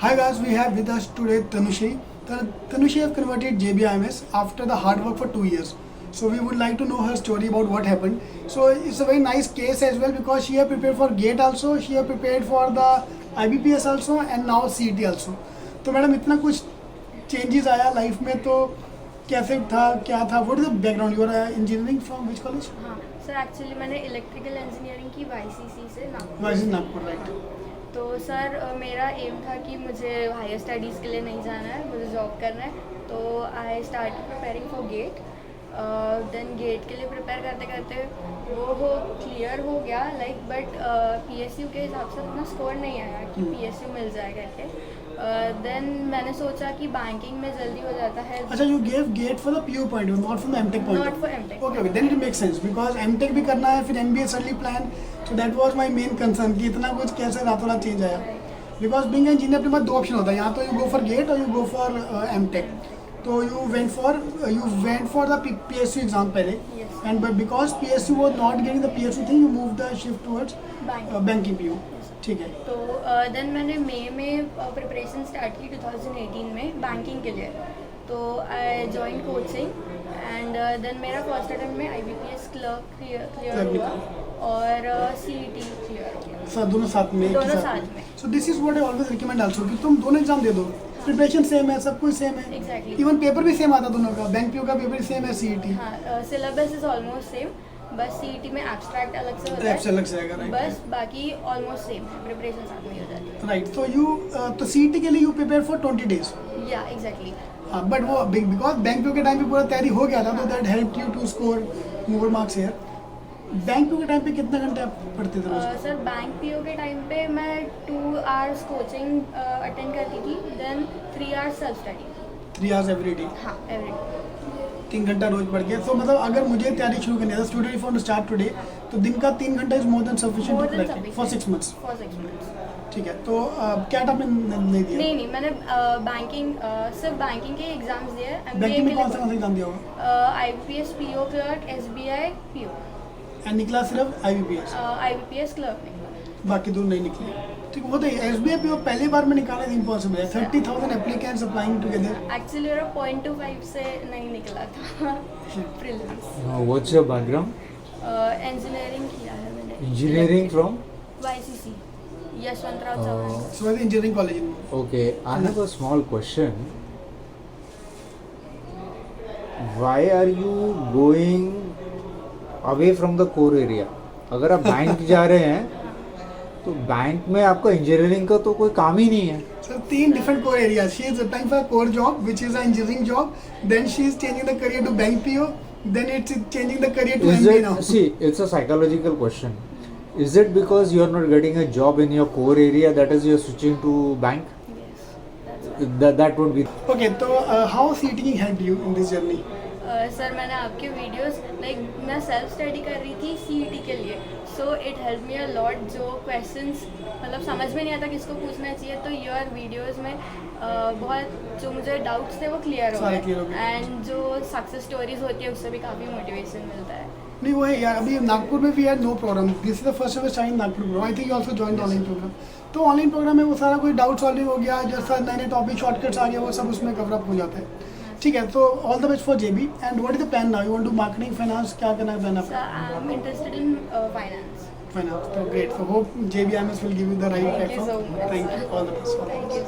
Hi guys, we have with us today Tanushi. Tanushi have converted JBIMS after the hard work for 2 years. So we would like to know her story about what happened. So it's a very nice case as well because she have prepared for GATE also, she have prepared for the IBPS also and now CET also. तो madam इतना कुछ changes आया life में तो कैसे था क्या था what is the background you are engineering from which college हाँ सर एक्चुअली मैंने इलेक्ट्रिकल इंजीनियरिंग की YCC से नागपुर वाइस नागपुर राइट तो सर मेरा एम था कि मुझे हायर स्टडीज़ के लिए नहीं जाना है, मुझे जॉब करना है। तो I start preparing for GATE. Then GATE के लिए प्रिपेयर करते करते वो क्लियर हो गया लाइक बट PSU के हिसाब से उतना स्कोर नहीं आया कि PSU मिल जाए करके। देन मैंने सोचा कि बैंकिंग में जल्दी हो जाता है। अच्छा you gave GATE for the PU point not for the MTech point not for MTech. Okay then it makes sense because MTech भी करना है फिर MBA suddenly plan so that was my main concern कि इतना कुछ कैसे रातों रात चेंज आया बिकॉज बीइंग इंजीनियर अपने पास दो ऑप्शन होता है यहाँ तो यू गो फॉर गेट और यू गो फॉर एमटेक तो you went for the PSU exam पहले and but because PSU was not getting the PSU thing you move the shift towards banking PU ठीक है। तो then मैंने मई में preparation start की 2018 में बैंकिंग के लिए। तो I join coaching and then मेरा फर्स्ट अटेम्प्ट में IBPS क्लर्क क्लियर हुआ और CET क्लियर हो गया। सर दोनों साथ में दोनों साथ में। So this is what I always recommend also कि तुम दोनों एग्जाम दे दो प्रिपरेशन सेम है सब कुछ सेम है एग्जैक्टली इवन पेपर भी सेम आता दोनों का बैंक PU का पेपर सेम है CET हाँ सिलेबस इज ऑलमोस्ट सेम बस CET में एब्स्ट्रैक्ट अलग से होता अलग से है आएगा राइट बस बाकी ऑलमोस्ट सेम है, प्रिपरेशन साथ में ही हो जाती है। राइट तो यू तो CET के लिए यू प्रिपेयर फॉर 20 डेज या एग्जैक्टली। बट वो बिकॉज बैंक PU के टाइम पे पूरा तैयारी हो गया था तो that help you to score more marks here. Bank PU के टाइम पे कितना घंटे आप पढ़ते थे रोज सर बैंक PO के टाइम पे मैं 2 आवर्स कोचिंग अटेंड करती थी then 3 hours self study. 3 hours every day हाँ एवरी 3 घंटा रोज पढ़ के तो मतलब अगर मुझे तैयारी शुरू करनी है student if want to start today तो दिन का 3 घंटा is more than sufficient to crack for 6 months for 6 months. ठीक है तो क्या आपने नहीं दिया नहीं मैंने बैंकिंग सिर्फ बैंकिंग के एग्जाम्स दिए हैं। बैंकिंग में कौन सा एग्जाम दिया होगा IBPS PO clerk SBI PO and निकला सिर्फ IBPS क्लर्क निकला बाकी दो नहीं निकले ठीक वो तो SBI PO पहली बार में निकालना इम्पॉसिबल है 30,000 एप्लीकेंट्स अप्लाइंग टुगेदर एक्चुअली मेरा 0.25 से नहीं निकला था prelims. What's your background? Engineering किया है मैंने। Engineering from? YCC Yashwantrao Chavan. So engineering college Okay, I have a small question. Why are you going away from the core area? अगर आप बैंक जा रहे हैं तो बैंक में आपका इंजीनियरिंग का तो कोई काम ही नहीं है। So 3 different core areas. She is applying for a core job, which is an engineering job. Then she is changing the career to bank PO. Then it's changing the career to Is MBA it, now. see, it's a psychological question. Is it because you are not getting a job in your core area that is you are switching to bank? Yes, that's right. That would be. Okay, so how CET helped you in this journey? Sir मैंने आपके videos like मैं self study कर रही थी CET के लिए so it help me a lot. जो questions मतलब समझ में नहीं आता किसको पूछना चाहिए तो योर वीडियोस में बहुत जो मुझे डाउट्स थे वो क्लियर हो सारे clear हो गए गए। एंड जो सक्सेस स्टोरीज होती है उससे भी काफ़ी मोटिवेशन मिलता है। नहीं वो है यार अभी नागपुर में भी है no program this is the first of time Nagpur program I think you also join online program तो ऑनलाइन प्रोग्राम में वो सारा कोई डाउट सॉल्विंग हो गया जैसा नए नए टॉपिक शॉर्टकट्स आ गए वो सब उसमें कवर अप हो जाता है ठीक है तो all the best for JB and what is the plan now you want to marketing finance क्या करना है प्लान सर आपका I am interested in finance. Finance तो great so hope JBIMS will give you the right Thank you platform so much, thank sir. you all the best thank you.